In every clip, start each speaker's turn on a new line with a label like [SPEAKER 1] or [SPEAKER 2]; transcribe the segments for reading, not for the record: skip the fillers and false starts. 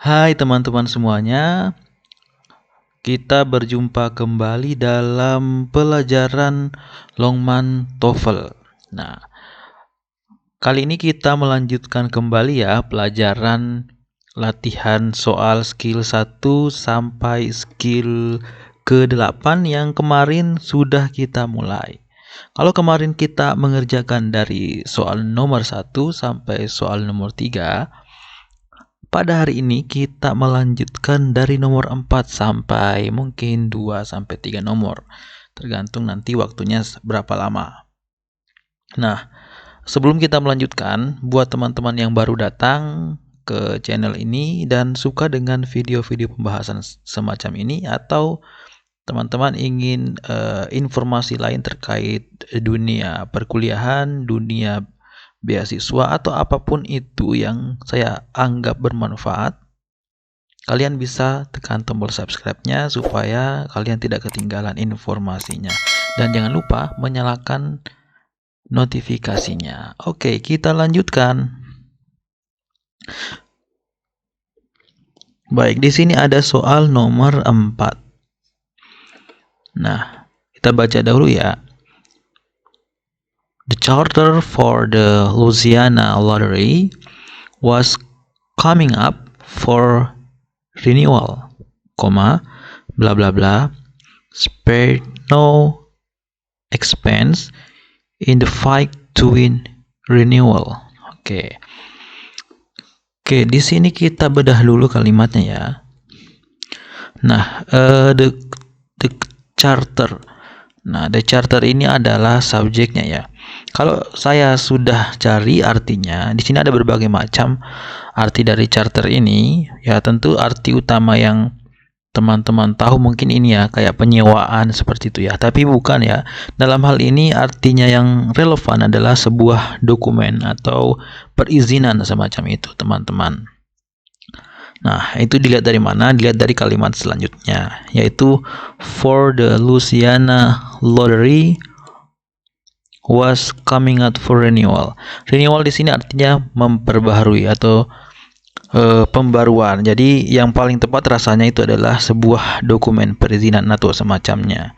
[SPEAKER 1] Hai teman-teman semuanya, kita berjumpa kembali dalam pelajaran Longman TOEFL. Nah, kali ini kita melanjutkan kembali ya pelajaran latihan soal skill 1 sampai skill ke-8 yang kemarin sudah kita mulai. Kalau kemarin kita mengerjakan dari soal nomor 1 sampai soal nomor 3, pada hari ini kita melanjutkan dari nomor 4 sampai mungkin 2 sampai 3 nomor. Tergantung nanti waktunya berapa lama. Nah, sebelum kita melanjutkan, buat teman-teman yang baru datang ke channel ini dan suka dengan video-video pembahasan semacam ini, atau teman-teman ingin informasi lain terkait dunia perkuliahan, dunia beasiswa, atau apapun itu yang saya anggap bermanfaat, kalian bisa tekan tombol subscribe-nya supaya kalian tidak ketinggalan informasinya. Dan jangan lupa menyalakan notifikasinya. Oke, kita lanjutkan. Baik, di sini ada soal nomor 4. Nah, kita baca dahulu ya. The charter for the Louisiana Lottery was coming up for renewal, blah blah blah, spared no expense in the fight to win renewal. Oke, di sini kita bedah dulu kalimatnya ya. Nah, the charter. Nah, the charter ini adalah subjeknya ya. Kalau saya sudah cari artinya, di sini ada berbagai macam arti dari charter ini. Ya, tentu arti utama yang teman-teman tahu mungkin ini ya, kayak penyewaan seperti itu ya. Tapi bukan ya. Dalam hal ini artinya yang relevan adalah sebuah dokumen atau perizinan semacam itu, teman-teman. Nah, itu dilihat dari mana? Dilihat dari kalimat selanjutnya, yaitu for the Louisiana Lottery was coming out for renewal. Renewal di sini artinya memperbaharui atau pembaruan. Jadi yang paling tepat rasanya itu adalah sebuah dokumen perizinan atau semacamnya.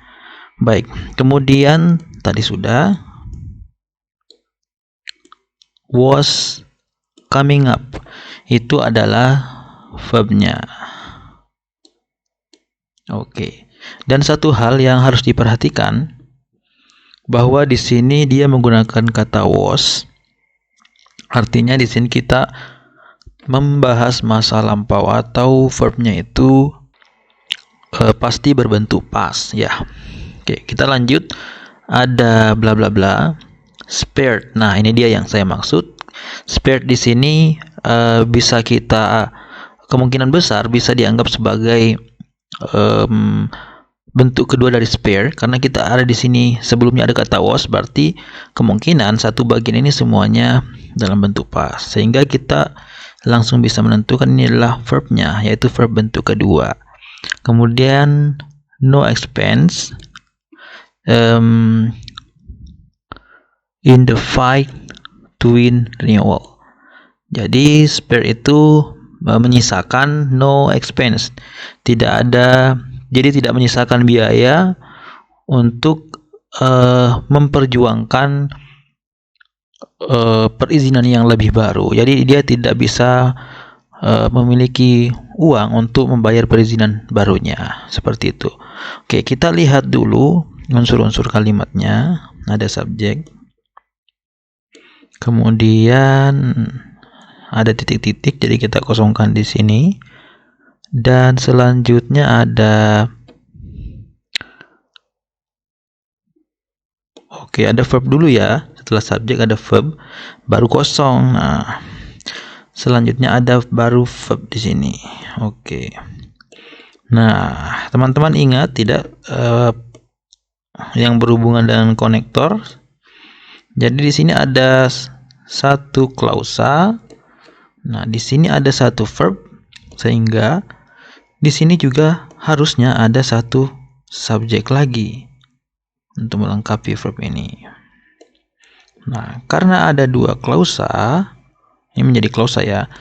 [SPEAKER 1] Baik, kemudian tadi sudah was coming up, itu adalah verbnya. Oke. Dan satu hal yang harus diperhatikan, bahwa di sini dia menggunakan kata was. Artinya di sini kita membahas masa lampau atau verbnya itu pasti berbentuk past ya. Oke, kita lanjut. Ada bla bla bla, spared. Nah, ini dia yang saya maksud. Spared di sini bisa kita kemungkinan besar bisa dianggap sebagai bentuk kedua dari spare, karena kita ada di sini sebelumnya ada kata was, berarti kemungkinan satu bagian ini semuanya dalam bentuk past, sehingga kita langsung bisa menentukan ini adalah verbnya, yaitu verb bentuk kedua. Kemudian no expense in the fight to win renewal. Jadi spare itu menyisakan no expense, jadi tidak menyisakan biaya untuk memperjuangkan perizinan yang lebih baru. Jadi dia tidak bisa memiliki uang untuk membayar perizinan barunya, seperti itu. Oke, kita lihat dulu unsur-unsur kalimatnya. Ada subjek, kemudian ada titik-titik, jadi kita kosongkan di sini. Dan selanjutnya ada ada verb dulu ya. Setelah subjek ada verb, baru kosong. Nah, selanjutnya ada baru verb di sini. Oke. Nah, teman-teman ingat tidak yang berhubungan dengan konektor? Jadi di sini ada satu klausa. Nah, di sini ada satu verb, sehingga di sini juga harusnya ada satu subjek lagi untuk melengkapi verb ini. Nah, karena ada dua klausa, ini menjadi klausa ya.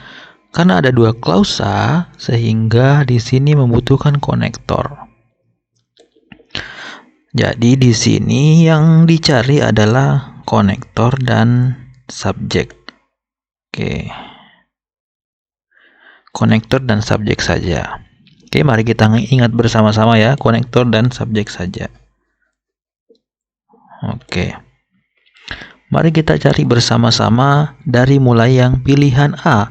[SPEAKER 1] Karena ada dua klausa, sehingga di sini membutuhkan konektor. Jadi di sini yang dicari adalah konektor dan subjek. Oke. Konektor dan subjek saja. Oke, mari kita ingat bersama-sama ya, konektor dan subjek saja. Oke. Mari kita cari bersama-sama dari mulai yang pilihan A.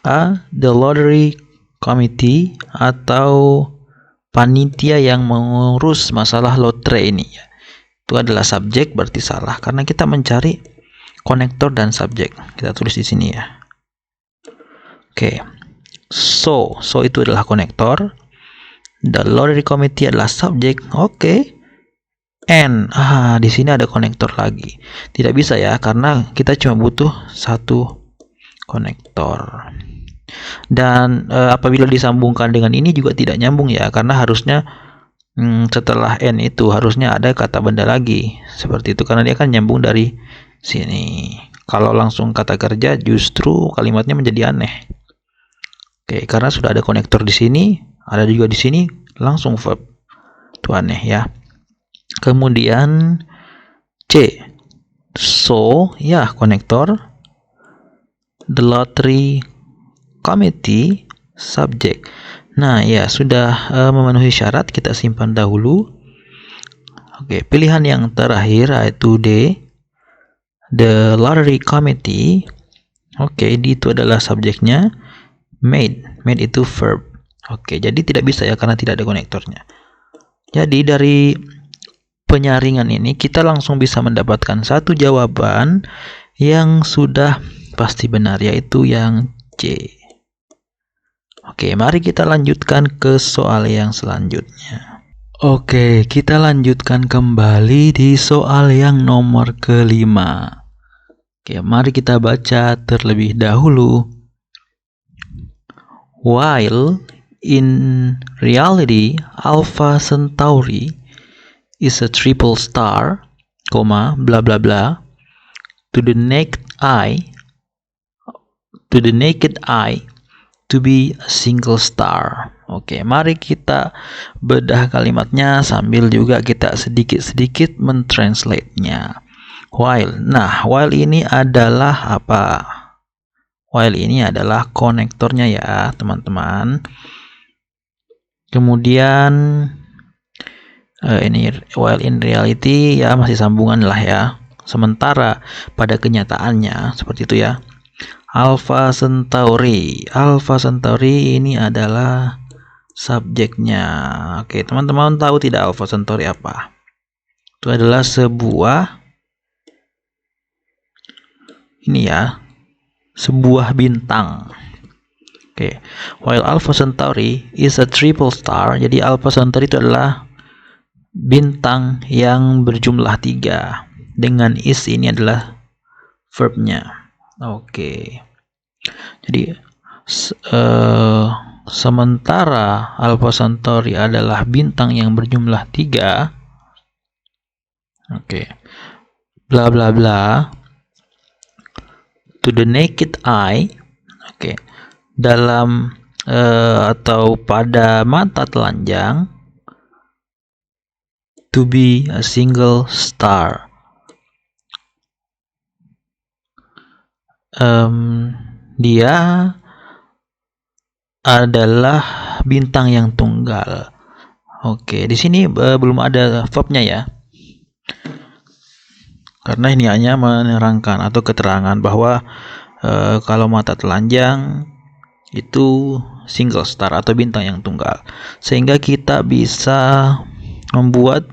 [SPEAKER 1] A, the lottery committee atau panitia yang mengurus masalah lotre ini. Itu adalah subjek, berarti salah karena kita mencari konektor dan subjek. Kita tulis di sini ya. Oke. So itu adalah konektor. The lottery committee adalah subjek. Oke. And di sini ada konektor lagi. Tidak bisa ya karena kita cuma butuh satu konektor. Dan apabila disambungkan dengan ini juga tidak nyambung ya, karena harusnya setelah N itu harusnya ada kata benda lagi seperti itu, karena dia kan nyambung dari sini. Kalau langsung kata kerja justru kalimatnya menjadi aneh. Oke, karena sudah ada konektor di sini, ada juga di sini langsung verb. Itu aneh ya. Kemudian C. So ya konektor. The lottery committee subjek. Nah ya sudah memenuhi syarat, kita simpan dahulu. Oke, pilihan yang terakhir yaitu D, the lottery committee. Oke, D itu adalah subjeknya. Made itu verb. Oke, jadi tidak bisa ya karena tidak ada konektornya. Jadi dari penyaringan ini kita langsung bisa mendapatkan satu jawaban yang sudah pasti benar, yaitu yang C. Oke, mari kita lanjutkan ke soal yang selanjutnya. Oke, kita lanjutkan kembali di soal yang nomor kelima. Oke, mari kita baca terlebih dahulu. While in reality Alpha Centauri is a triple star, blah blah blah, to the naked eye to be a single star. Oke, mari kita bedah kalimatnya sambil juga kita sedikit-sedikit mentranslate-nya. While. Nah, while ini adalah apa? While ini adalah konektornya ya, teman-teman. Kemudian ini while in reality ya masih sambungan lah ya. Sementara pada kenyataannya seperti itu ya. Alpha Centauri ini adalah subjeknya. Oke, teman-teman tahu tidak Alpha Centauri apa? Itu adalah sebuah sebuah bintang. Oke, while Alpha Centauri is a triple star, jadi Alpha Centauri itu adalah bintang yang berjumlah 3. Dengan is ini adalah verbnya. Oke. Jadi sementara Alpha Centauri adalah bintang yang berjumlah 3. Oke. Bla bla bla. To the naked eye. Oke. Dalam atau pada mata telanjang, to be a single star. Dia adalah bintang yang tunggal. Oke, di sini belum ada verbnya ya. Karena ini hanya menerangkan atau keterangan bahwa kalau mata telanjang itu single star atau bintang yang tunggal. Sehingga kita bisa membuat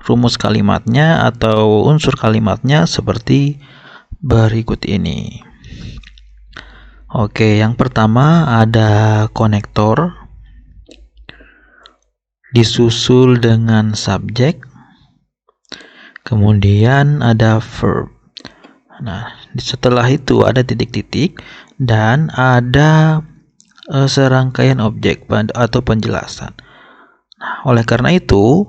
[SPEAKER 1] rumus kalimatnya atau unsur kalimatnya seperti berikut ini. Oke, yang pertama ada konektor disusul dengan subjek, kemudian ada verb. Nah, setelah itu ada titik-titik dan ada serangkaian objek atau penjelasan. Nah, oleh karena itu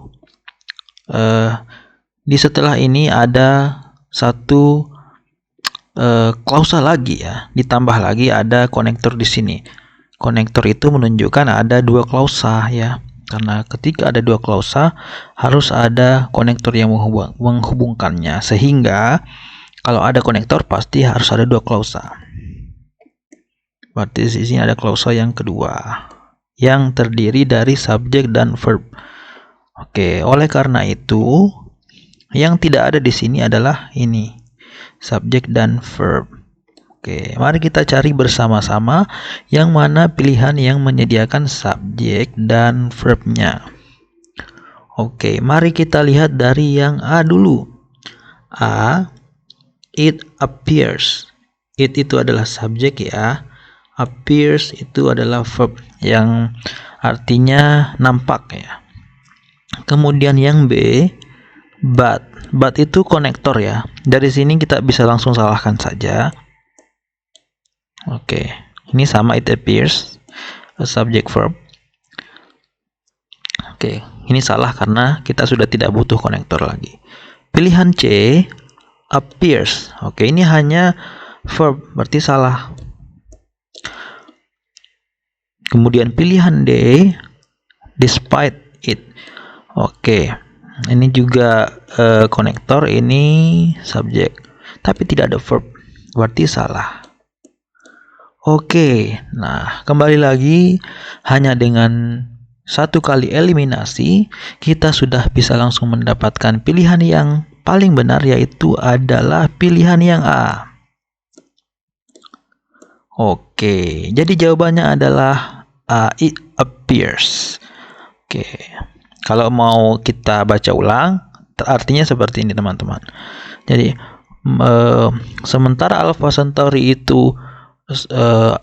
[SPEAKER 1] di setelah ini ada satu klausa lagi ya, ditambah lagi ada konektor di sini. Konektor itu menunjukkan ada dua klausa ya, karena ketika ada dua klausa harus ada konektor yang menghubungkannya, sehingga kalau ada konektor pasti harus ada dua klausa. Berarti di sini ada klausa yang kedua yang terdiri dari subjek dan verb. Oke, oleh karena itu yang tidak ada di sini adalah ini, subjek dan verb. Oke, mari kita cari bersama-sama yang mana pilihan yang menyediakan subjek dan verbnya. Oke, mari kita lihat dari yang A dulu. A, it appears. It itu adalah subjek ya. Appears itu adalah verb yang artinya nampak ya. Kemudian yang B, but. But itu konektor ya. Dari sini kita bisa langsung salahkan saja. Oke, ini sama, it appears, subject verb. Oke, ini salah karena kita sudah tidak butuh konektor lagi. Pilihan C, appears. Oke, ini hanya verb, berarti salah. Kemudian pilihan D, despite it. Oke, ini juga konektor, ini subjek, tapi tidak ada verb, berarti salah. Oke, nah kembali lagi, hanya dengan satu kali eliminasi kita sudah bisa langsung mendapatkan pilihan yang paling benar, yaitu adalah pilihan yang A. Oke, jadi jawabannya adalah A, it appears. Oke, kalau mau kita baca ulang, artinya seperti ini teman-teman. Jadi sementara Alpha Centauri itu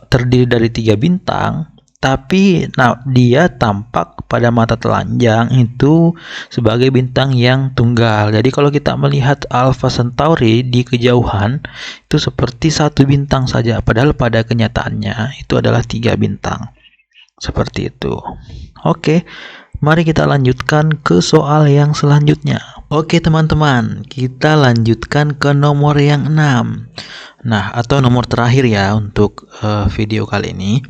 [SPEAKER 1] terdiri dari 3 bintang, tapi dia tampak pada mata telanjang itu sebagai bintang yang tunggal. Jadi kalau kita melihat Alpha Centauri di kejauhan itu seperti 1 bintang saja, padahal pada kenyataannya itu adalah 3 bintang. Seperti itu. Oke, mari kita lanjutkan ke soal yang selanjutnya. Oke teman-teman, kita lanjutkan ke nomor yang 6. Nah, atau nomor terakhir ya untuk video kali ini.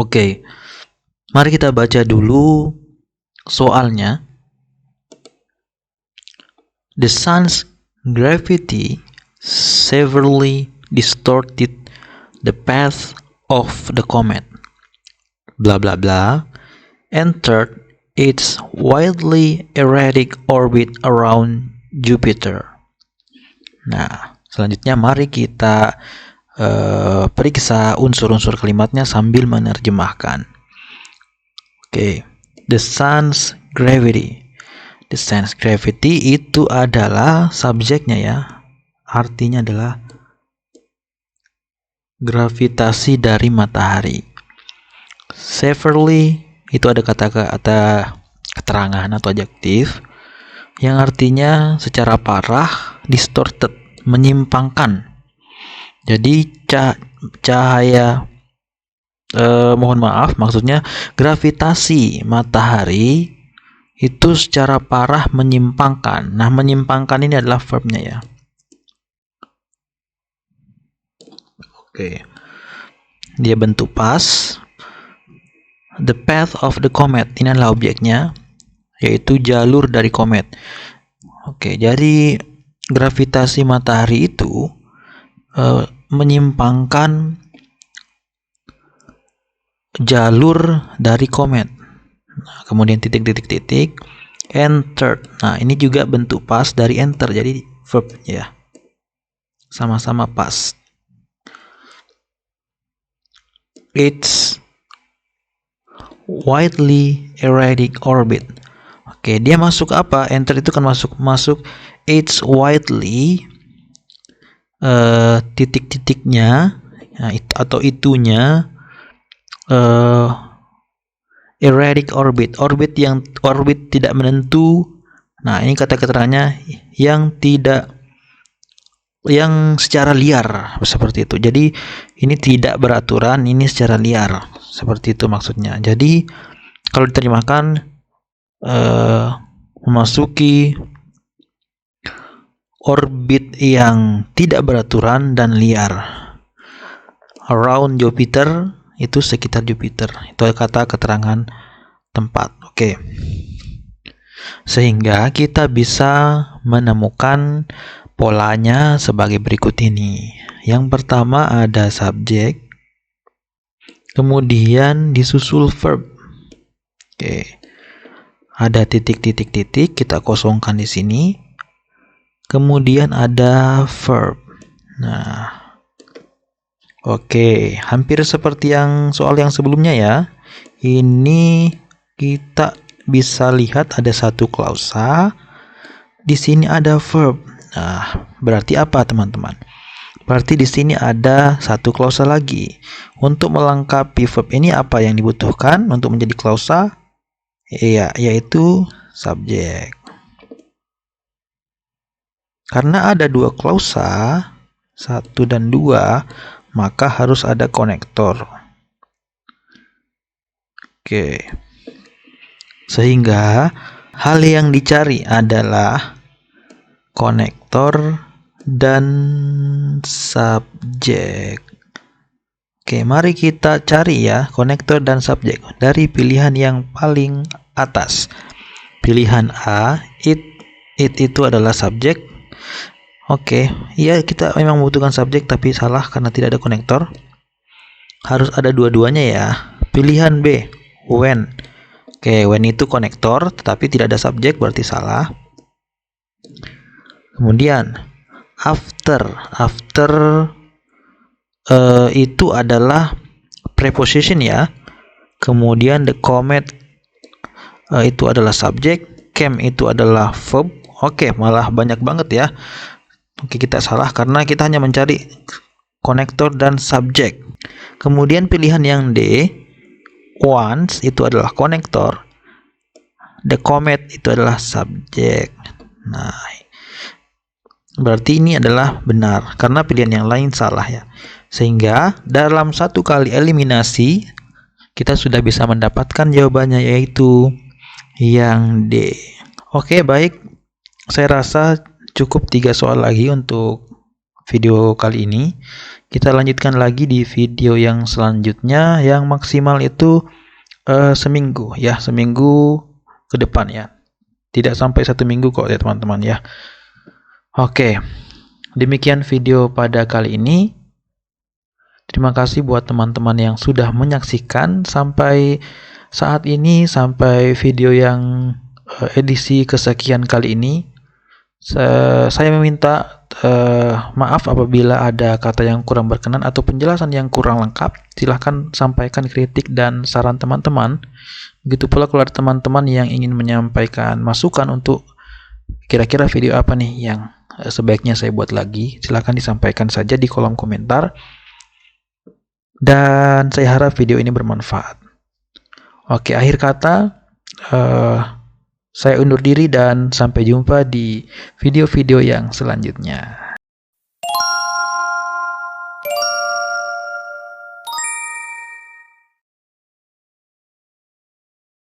[SPEAKER 1] Oke, mari kita baca dulu soalnya. The sun's gravity severely distorted the path of the comet. Blah blah blah. Entered its wildly erratic orbit around Jupiter. Nah, selanjutnya mari kita periksa unsur-unsur kalimatnya sambil menerjemahkan. Oke, the sun's gravity. The sun's gravity itu adalah subjeknya ya. Artinya adalah gravitasi dari matahari. Severely itu ada kata-kata keterangan atau adjektif yang artinya secara parah, distorted, menyimpangkan. Jadi cahaya mohon maaf, maksudnya gravitasi matahari itu secara parah menyimpangkan. Nah, menyimpangkan ini adalah verbnya ya. Oke. Dia bentuk pas. The path of the comet, ini adalah objeknya, yaitu jalur dari komet. Oke, jadi gravitasi matahari itu menyimpangkan jalur dari komet. Nah, kemudian titik-titik-titik, entered. Nah, ini juga bentuk pas dari enter, jadi verb ya. Sama-sama pas. It's widely erratic orbit. Oke, dia masuk apa? Enter itu kan masuk it's widely titik-titiknya atau itunya erratic orbit. Orbit tidak menentu. Nah, ini kata keterangannya yang secara liar, seperti itu. Jadi ini tidak beraturan, ini secara liar, seperti itu maksudnya. Jadi kalau diterjemahkan memasuki orbit yang tidak beraturan dan liar. Around Jupiter itu sekitar Jupiter. Itu kata keterangan tempat. Oke. Sehingga kita bisa menemukan polanya sebagai berikut ini. Yang pertama ada subjek, kemudian disusul verb. Oke. Ada titik-titik-titik, kita kosongkan di sini. Kemudian ada verb. Nah, oke, hampir seperti yang soal yang sebelumnya ya. Ini kita bisa lihat ada satu klausa. Di sini ada verb. Nah, berarti apa teman-teman? Berarti di sini ada satu klausa lagi. Untuk melengkapi verb ini apa yang dibutuhkan untuk menjadi klausa? Iya, yaitu subjek. Karena ada dua klausa, 1 dan 2, maka harus ada konektor. Oke. Sehingga hal yang dicari adalah konektor dan subjek. Oke, mari kita cari ya konektor dan subjek dari pilihan yang paling atas. Pilihan A, it itu adalah subjek. Oke, ya kita memang membutuhkan subjek tapi salah karena tidak ada konektor. Harus ada dua-duanya ya. Pilihan B, when. Oke, when itu konektor tetapi tidak ada subjek berarti salah. Kemudian after itu adalah preposition ya. Kemudian the comet itu adalah subjek, came itu adalah verb. Oke, malah banyak banget ya. Oke, kita salah karena kita hanya mencari konektor dan subjek. Kemudian pilihan yang D, once itu adalah konektor, the comet itu adalah subjek. Nah, berarti ini adalah benar karena pilihan yang lain salah ya. Sehingga dalam satu kali eliminasi kita sudah bisa mendapatkan jawabannya yaitu yang D. Oke, baik. Saya rasa cukup 3 soal lagi untuk video kali ini. Kita lanjutkan lagi di video yang selanjutnya yang maksimal itu seminggu ya, seminggu ke depan ya. Tidak sampai 1 minggu kok ya teman-teman ya. Oke. Demikian video pada kali ini. Terima kasih buat teman-teman yang sudah menyaksikan sampai saat ini, sampai video yang edisi kesekian kali ini. Saya meminta maaf apabila ada kata yang kurang berkenan atau penjelasan yang kurang lengkap. Silahkan sampaikan kritik dan saran teman-teman. Begitu pula kalau ada teman-teman yang ingin menyampaikan masukan untuk kira-kira video apa nih yang sebaiknya saya buat lagi, silahkan disampaikan saja di kolom komentar. Dan saya harap video ini bermanfaat. Oke, akhir kata saya undur diri dan sampai jumpa di video-video yang selanjutnya.